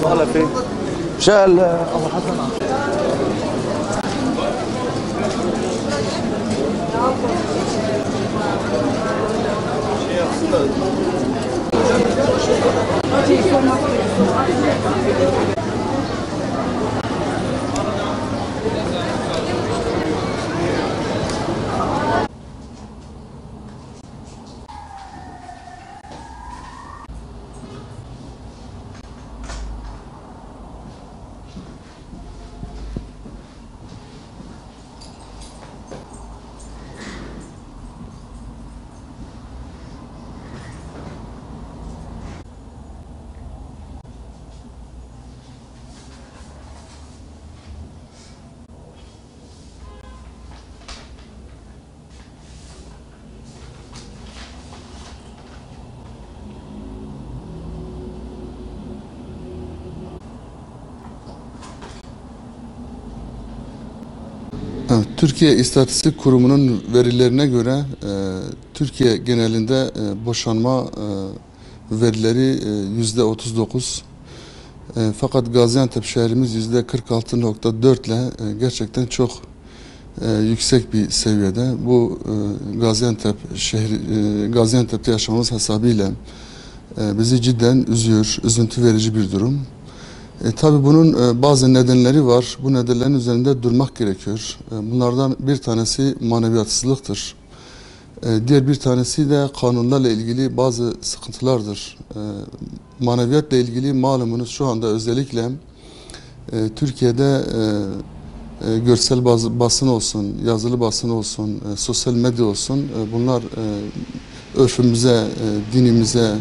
هلا فيك شال ابو حسن Evet, Türkiye İstatistik Kurumu'nun verilerine göre Türkiye genelinde boşanma verileri %39. Fakat Gaziantep şehrimiz %46,4 ile gerçekten çok yüksek bir seviyede. Bu Gaziantep'te yaşamamız hesabıyla bizi cidden üzüyor, üzüntü verici bir durum. Tabii bunun bazı nedenleri var. Bu nedenlerin üzerinde durmak gerekiyor. Bunlardan bir tanesi maneviyatsızlıktır. Diğer bir tanesi de kanunlarla ilgili bazı sıkıntılardır. Maneviyatla ilgili malumunuz şu anda özellikle Türkiye'de görsel basın olsun, yazılı basın olsun, sosyal medya olsun, bunlar örfümüze, dinimize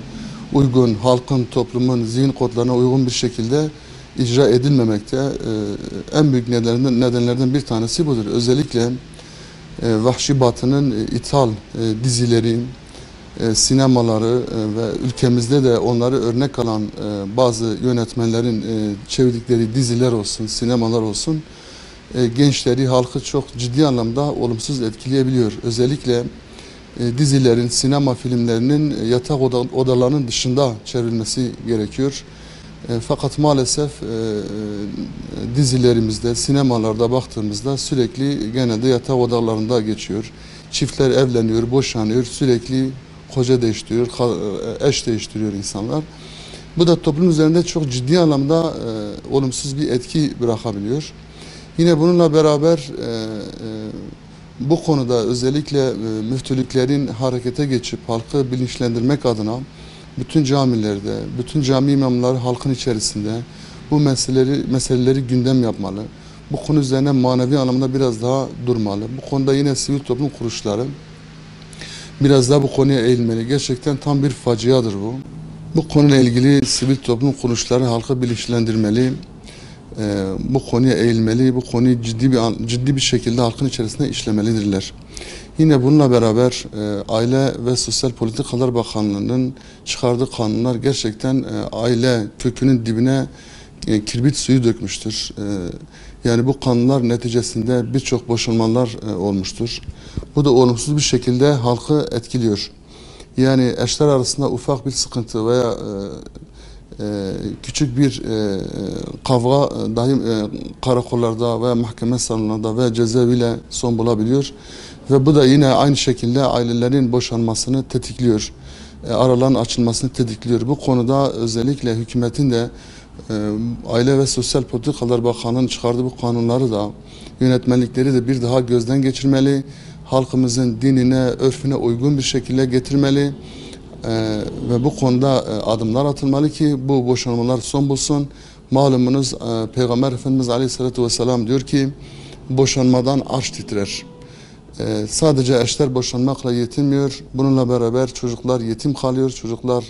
uygun, halkın, toplumun zihin kodlarına uygun bir şekilde icra edilmemekte. En büyük nedenlerden bir tanesi budur. Özellikle Vahşi Batı'nın ithal dizileri, sinemaları ve ülkemizde de onları örnek alan bazı yönetmenlerin çevirdikleri diziler olsun, sinemalar olsun, gençleri, halkı çok ciddi anlamda olumsuz etkileyebiliyor. Özellikle dizilerin, sinema filmlerinin yatak odalarının dışında çevrilmesi gerekiyor. Fakat maalesef dizilerimizde, sinemalarda baktığımızda sürekli genelde yatak odalarında geçiyor. Çiftler evleniyor, boşanıyor, sürekli koca değiştiriyor, eş değiştiriyor insanlar. Bu da toplum üzerinde çok ciddi anlamda olumsuz bir etki bırakabiliyor. Yine bununla beraber bu konuda özellikle müftülüklerin harekete geçip halkı bilinçlendirmek adına bütün camilerde, bütün cami imamları halkın içerisinde bu meseleleri gündem yapmalı. Bu konu üzerine manevi anlamda biraz daha durmalı. Bu konuda yine sivil toplum kuruluşları biraz daha bu konuya eğilmeli. Gerçekten tam bir faciadır bu. Bu konuyla ilgili sivil toplum kuruluşları halkı bilinçlendirmeli. Bu konuya eğilmeli, bu konuyu ciddi bir şekilde halkın içerisinde işlemelidirler. Yine bununla beraber Aile ve Sosyal Politikalar Bakanlığı'nın çıkardığı kanunlar gerçekten aile kökünün dibine kirbit suyu dökmüştür. Yani bu kanunlar neticesinde birçok boşanmalar olmuştur. Bu da olumsuz bir şekilde halkı etkiliyor. Yani eşler arasında ufak bir sıkıntı veya küçük bir kavga dahi karakollarda veya mahkeme salonlarında veya cezaeviyle son bulabiliyor. Ve bu da yine aynı şekilde ailelerin boşanmasını tetikliyor. Araların açılmasını tetikliyor. Bu konuda özellikle hükümetin de Aile ve Sosyal Politikalar Bakanlığı'nın çıkardığı bu kanunları da yönetmelikleri de bir daha gözden geçirmeli. Halkımızın dinine, örfüne uygun bir şekilde getirmeli. Ve bu konuda adımlar atılmalı ki bu boşanmalar son bulsun. Malumunuz Peygamber Efendimiz Aleyhisselatü Vesselam diyor ki boşanmadan arş titrer. Sadece eşler boşanmakla yetinmiyor. Bununla beraber çocuklar yetim kalıyor. Çocuklar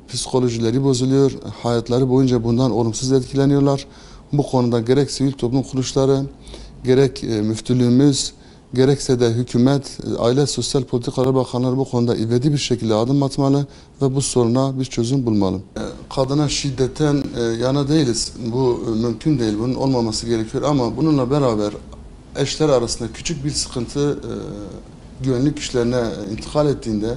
psikolojileri bozuluyor. Hayatları boyunca bundan olumsuz etkileniyorlar. Bu konuda gerek sivil toplum kuruluşları, gerek müftülüğümüz, gerekse de hükümet, Aile Sosyal Politikalar Bakanları bu konuda ivedi bir şekilde adım atmalı ve bu soruna bir çözüm bulmalı. Kadına şiddetten yana değiliz. Bu mümkün değil. Bunun olmaması gerekiyor ama bununla beraber eşler arasında küçük bir sıkıntı güvenlik güçlerine intikal ettiğinde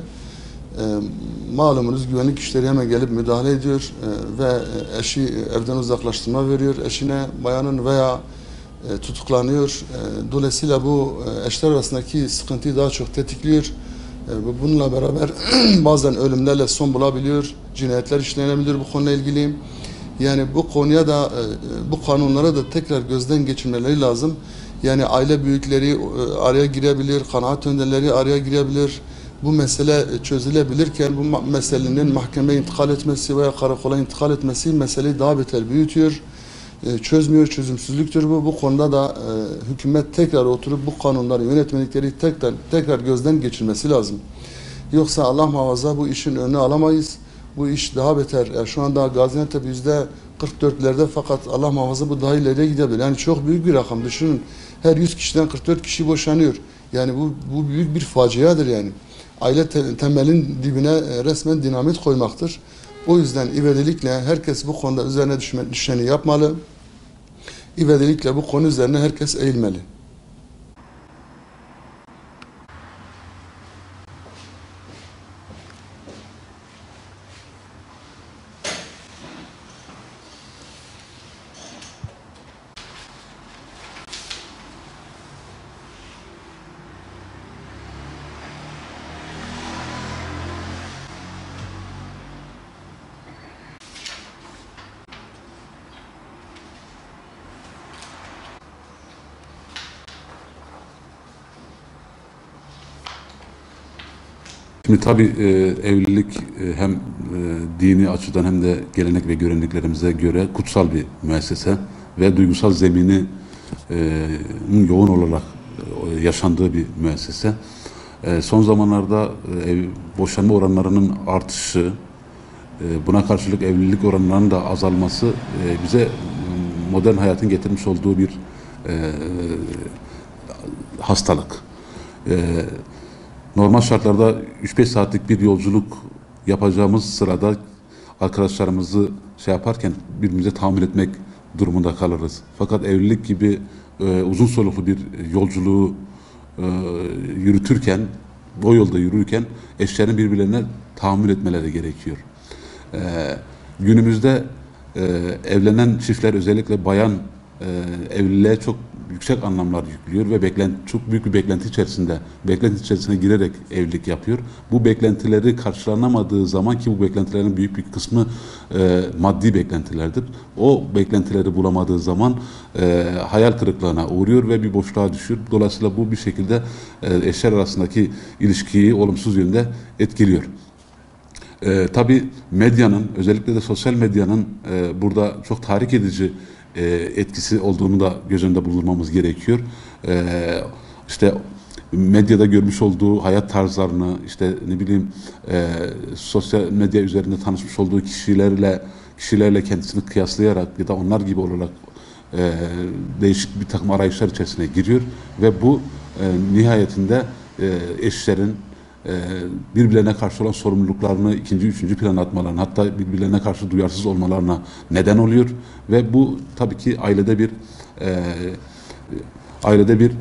Malumunuz güvenlik güçleri hemen gelip müdahale ediyor ve eşi evden uzaklaştırma veriyor eşine, bayanın veya tutuklanıyor. Dolayısıyla bu eşler arasındaki sıkıntıyı daha çok tetikliyor. Bununla beraber bazen ölümlerle son bulabiliyor, cinayetler işlenebilir bu konuyla ilgili. Yani bu konuya da, bu kanunlara da tekrar gözden geçirmeleri lazım. Yani aile büyükleri araya girebilir, kanaat önderleri araya girebilir. Bu mesele çözülebilirken bu meselenin mahkemeye intikal etmesi veya karakola intikal etmesi meseleyi daha beter büyütüyor. Çözmüyor, çözümsüzlüktür bu. Bu konuda da hükümet tekrar oturup bu kanunları, yönetmelikleri tekrar gözden geçirmesi lazım. Yoksa Allah muhafaza bu işin önünü alamayız. Bu iş daha beter. Yani şu anda Gaziantep %44'lerde, fakat Allah muhafaza bu daha ileriye gidebilir. Yani çok büyük bir rakam. Düşünün, her 100 kişiden 44 kişi boşanıyor. Yani bu büyük bir faciadır yani. Aile temelin dibine resmen dinamit koymaktır. O yüzden ivedilikle herkes bu konuda üzerine düşeni yapmalı. İvedilikle bu konu üzerine herkes eğilmeli. Şimdi tabii evlilik hem dini açıdan hem de gelenek ve göreneklerimize göre kutsal bir müessese ve duygusal zemini yoğun olarak yaşandığı bir müessese. Son zamanlarda boşanma oranlarının artışı, buna karşılık evlilik oranlarının da azalması bize modern hayatın getirmiş olduğu bir hastalık. Normal şartlarda 3-5 saatlik bir yolculuk yapacağımız sırada arkadaşlarımızı yaparken birbirimize tahammül etmek durumunda kalırız. Fakat evlilik gibi uzun soluklu bir yolculuğu yürütürken, o yolda yürürken eşlerin birbirlerine tahammül etmeleri gerekiyor. Günümüzde evlenen çiftler, özellikle bayan evliliğe çok yüksek anlamlar yüklüyor ve çok büyük bir beklenti içerisine girerek evlilik yapıyor. Bu beklentileri karşılanamadığı zaman, ki bu beklentilerin büyük bir kısmı maddi beklentilerdir. O beklentileri bulamadığı zaman hayal kırıklığına uğruyor ve bir boşluğa düşüyor. Dolayısıyla bu bir şekilde eşler arasındaki ilişkiyi olumsuz yönde etkiliyor. Tabii medyanın, özellikle de sosyal medyanın burada çok tahrik edici etkisi olduğunu da göz önünde bulundurmamız gerekiyor. İşte medyada görmüş olduğu hayat tarzlarını, işte ne bileyim sosyal medya üzerinde tanışmış olduğu kişilerle kendisini kıyaslayarak ya da onlar gibi olarak değişik bir takım arayışlar içerisine giriyor ve bu nihayetinde eşlerin birbirlerine karşı olan sorumluluklarını ikinci, üçüncü plana atmalarına, hatta birbirlerine karşı duyarsız olmalarına neden oluyor ve bu tabii ki ailede bir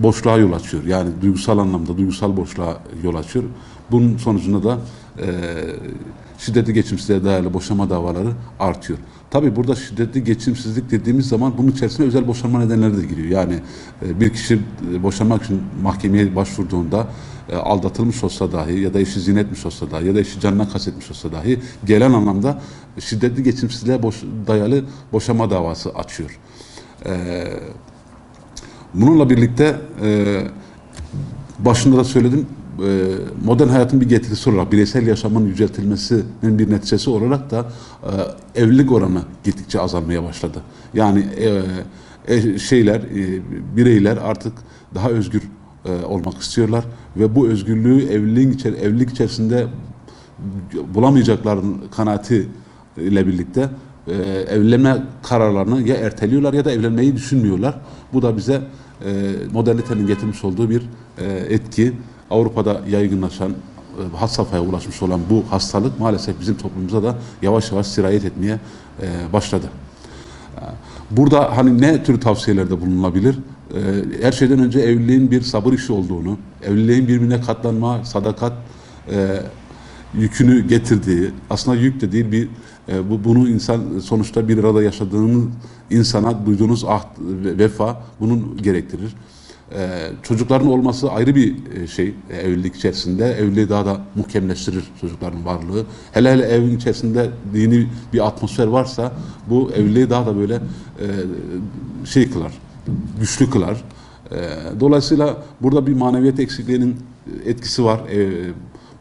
boşluğa yol açıyor. Yani duygusal anlamda duygusal boşluğa yol açıyor. Bunun sonucunda da şiddetli geçimsizliğe dayalı boşanma davaları artıyor. Tabii burada şiddetli geçimsizlik dediğimiz zaman bunun içerisine özel boşanma nedenleri de giriyor. Yani bir kişi boşanmak için mahkemeye başvurduğunda aldatılmış olsa dahi ya da eşi zina etmiş olsa dahi ya da eşi canına kastetmiş olsa dahi gelen anlamda şiddetli geçimsizliğe dayalı boşanma davası açıyor. Bununla birlikte başında da söyledim, modern hayatın bir getirisi olarak bireysel yaşamın yüceltilmesinin bir neticesi olarak da evlilik oranı gittikçe azalmaya başladı. Yani bireyler artık daha özgür olmak istiyorlar ve bu özgürlüğü evlilik içerisinde bulamayacakların kanaati ile birlikte evlenme kararlarını ya erteliyorlar ya da evlenmeyi düşünmüyorlar. Bu da bize modernitenin getirmiş olduğu bir etki. Avrupa'da yaygınlaşan, had safhaya ulaşmış olan bu hastalık maalesef bizim toplumumuza da yavaş yavaş sirayet etmeye başladı. Burada hani ne tür tavsiyelerde bulunulabilir? Her şeyden önce evliliğin bir sabır işi olduğunu, evliliğin birbirine katlanma, sadakat yükünü getirdiği, aslında yük de değil, bunu insan sonuçta bir arada yaşadığınız insana duyduğunuz ahd ve vefa bunun gerektirir. Çocukların olması ayrı bir şey evlilik içerisinde. Evliliği daha da muhkemleştirir çocukların varlığı. Hele hele evin içerisinde dini bir atmosfer varsa bu evliliği daha da böyle şey kılar, güçlü kılar. Dolayısıyla burada bir maneviyat eksikliğinin etkisi var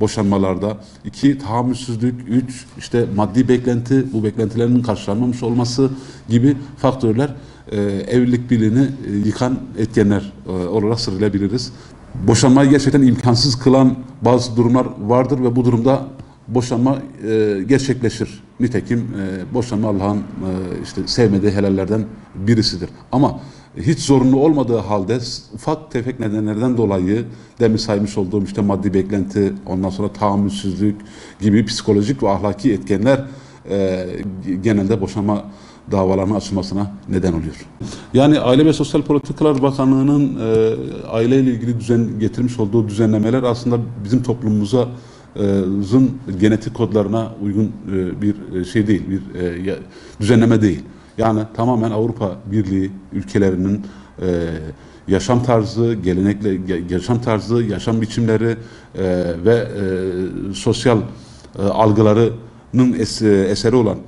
boşanmalarda. 2, tahammülsüzlük. 3, işte maddi beklenti, bu beklentilerinin karşılanmamış olması gibi faktörler evlilik birliğini yıkan etkenler olarak sıralayabiliriz. Boşanmayı gerçekten imkansız kılan bazı durumlar vardır ve bu durumda boşanma gerçekleşir. Nitekim boşanma Allah'ın işte sevmediği helallerden birisidir. Ama hiç zorunlu olmadığı halde ufak tefek nedenlerden dolayı demin saymış olduğum işte maddi beklenti, ondan sonra tahammülsüzlük gibi psikolojik ve ahlaki etkenler genelde boşanma davalarının açılmasına neden oluyor. Yani Aile ve Sosyal Politikalar Bakanlığı'nın aileyle ilgili getirmiş olduğu düzenlemeler aslında bizim toplumumuzun genetik kodlarına uygun bir şey değil, bir düzenleme değil. Yani tamamen Avrupa Birliği ülkelerinin yaşam tarzı, gelenekle yaşam tarzı, yaşam biçimleri ve sosyal algılarının eseri olan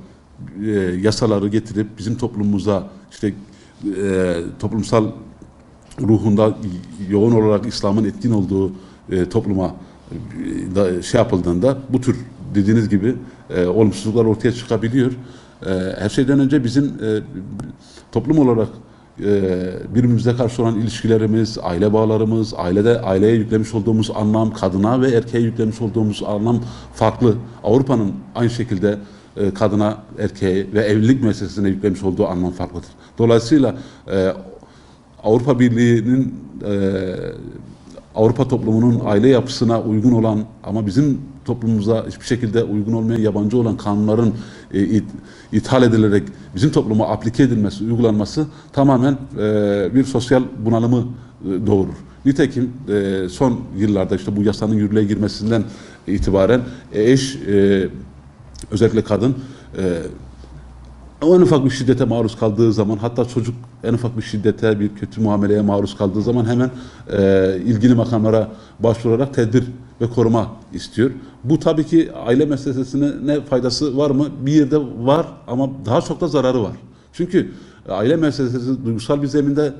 yasaları getirip bizim toplumumuza işte toplumsal ruhunda yoğun olarak İslam'ın etkin olduğu topluma şey yapıldığında bu tür dediğiniz gibi olumsuzluklar ortaya çıkabiliyor. Her şeyden önce bizim toplum olarak birbirimize karşı olan ilişkilerimiz, aile bağlarımız, aileye yüklemiş olduğumuz anlam, kadına ve erkeğe yüklemiş olduğumuz anlam farklı. Avrupa'nın aynı şekilde kadına, erkeğe ve evlilik meselesine yüklemiş olduğu anlam farklıdır. Dolayısıyla Avrupa Birliği'nin Avrupa toplumunun aile yapısına uygun olan ama bizim toplumumuza hiçbir şekilde uygun olmayan, yabancı olan kanunların ithal edilerek bizim topluma aplike edilmesi, uygulanması tamamen bir sosyal bunalımı doğurur. Nitekim son yıllarda işte bu yasanın yürürlüğe girmesinden itibaren eş, özellikle kadın en ufak bir şiddete maruz kaldığı zaman, hatta çocuk en ufak bir şiddete, bir kötü muameleye maruz kaldığı zaman hemen ilgili makamlara başvurarak tedbir ve koruma istiyor. Bu tabii ki aile meselesine ne faydası var mı? Bir yerde var ama daha çok da zararı var. Çünkü aile meselesi duygusal bir zeminde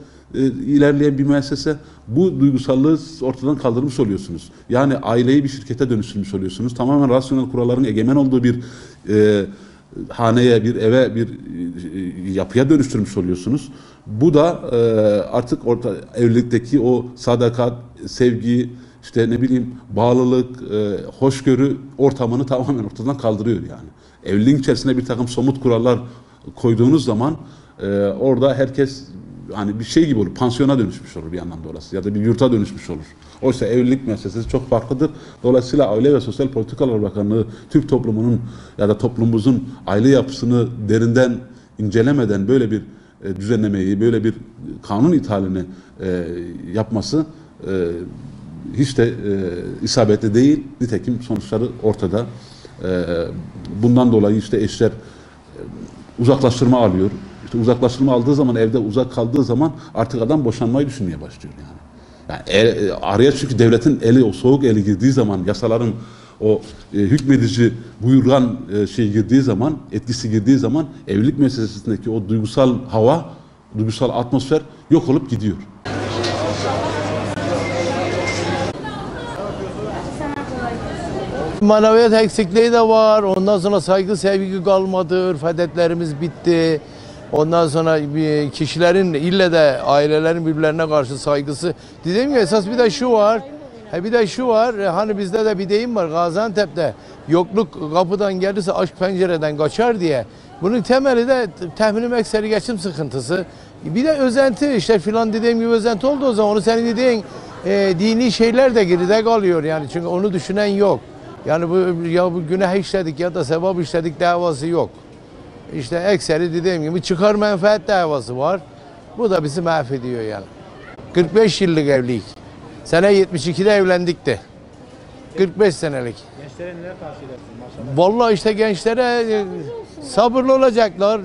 ilerleyen bir müessese, bu duygusallığı ortadan kaldırmış oluyorsunuz. Yani aileyi bir şirkete dönüştürmüş oluyorsunuz. Tamamen rasyonel kuralların egemen olduğu bir haneye, bir eve, bir yapıya dönüştürmüş oluyorsunuz. Bu da artık evlilikteki o sadakat, sevgi, işte ne bileyim bağlılık, hoşgörü ortamını tamamen ortadan kaldırıyor yani. Evliliğin içerisine bir takım somut kurallar koyduğunuz zaman orada herkes hani bir şey gibi olur, pansiyona dönüşmüş olur bir anlamda orası ya da bir yurta dönüşmüş olur. Oysa evlilik meselesi çok farklıdır. Dolayısıyla Aile ve Sosyal Politikalar Bakanlığı Türk toplumunun ya da toplumumuzun aile yapısını derinden incelemeden böyle bir düzenlemeyi, böyle bir kanun ithalini yapması hiç de isabetli değil. Nitekim sonuçları ortada. Bundan dolayı işte eşler uzaklaştırma alıyor. İşte uzaklaştırma aldığı zaman, evde uzak kaldığı zaman artık adam boşanmayı düşünmeye başlıyor yani. Yani araya çünkü devletin eli, o soğuk eli girdiği zaman, yasaların o hükmedici buyuran şey girdiği zaman, etkisi girdiği zaman evlilik meselesindeki o duygusal hava, duygusal atmosfer yok olup gidiyor. Maneviyat eksikliği de var. Ondan sonra saygı sevgi kalmadı. Örf adetlerimiz bitti. Ondan sonra kişilerin ille de ailelerin birbirlerine karşı saygısı. Dediğim gibi esas bir de şu var. Hani bizde de bir deyim var Gaziantep'te. Yokluk kapıdan gelirse aşk pencereden kaçar diye. Bunun temeli de tahminim ekseri geçim sıkıntısı. Bir de özenti işte filan dediğim gibi özenti olduğu zaman onu senin dediğin dini şeyler de geride kalıyor yani. Çünkü onu düşünen yok. Yani bu günah işledik ya da sevap işledik davası yok. İşte ekseri dediğim gibi çıkar menfaat davası var. Bu da bizi mahvediyor yani. 45 yıllık evlilik. Sene 72'de evlendik de. 45 senelik. Gençlere neler tavsiye edersin? Maşallah. Vallahi işte gençlere sabırlı olacaklar,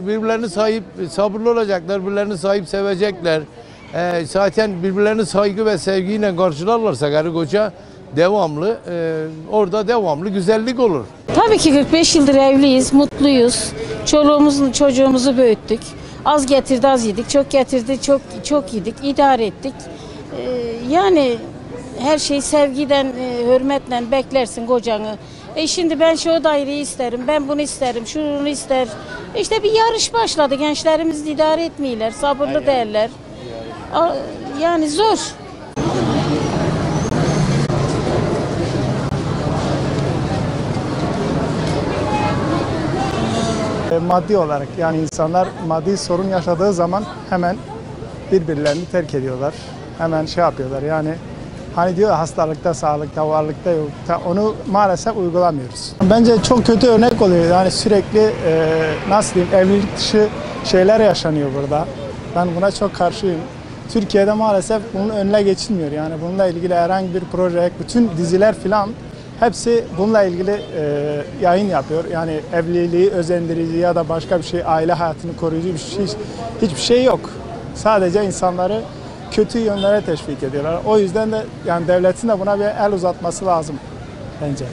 sabırlı olacaklar, birbirlerini sahip sevecekler. Zaten birbirlerini saygı ve sevgiyle karşılarlarsa karı koca devamlı, orada devamlı güzellik olur. Tabii ki 45 yıldır evliyiz, mutluyuz. Çoluğumuzu, çocuğumuzu büyüttük. Az getirdi, az yedik. Çok getirdi, çok yedik. İdare ettik. Yani her şey sevgiden, hürmetle beklersin kocanı. Şimdi ben şu daireyi isterim, ben bunu isterim, şunu ister. İşte bir yarış başladı. Gençlerimiz idare etmiyorlar, sabırlı değiller. Yani zor. Maddi olarak yani insanlar maddi sorun yaşadığı zaman hemen birbirlerini terk ediyorlar. Hemen şey yapıyorlar yani hani diyor hastalıkta, sağlıkta, varlıkta yok. Onu maalesef uygulamıyoruz. Bence çok kötü örnek oluyor. Yani sürekli nasıl diyeyim evlilik dışı şeyler yaşanıyor burada. Ben buna çok karşıyım. Türkiye'de maalesef bunun önüne geçilmiyor. Yani bununla ilgili herhangi bir proje, bütün diziler filan hepsi bununla ilgili yayın yapıyor. Yani evliliği özendirici ya da başka bir şey, aile hayatını koruyucu bir şey, hiçbir şey yok. Sadece insanları kötü yönlere teşvik ediyorlar. O yüzden de yani devletin de buna bir el uzatması lazım bence.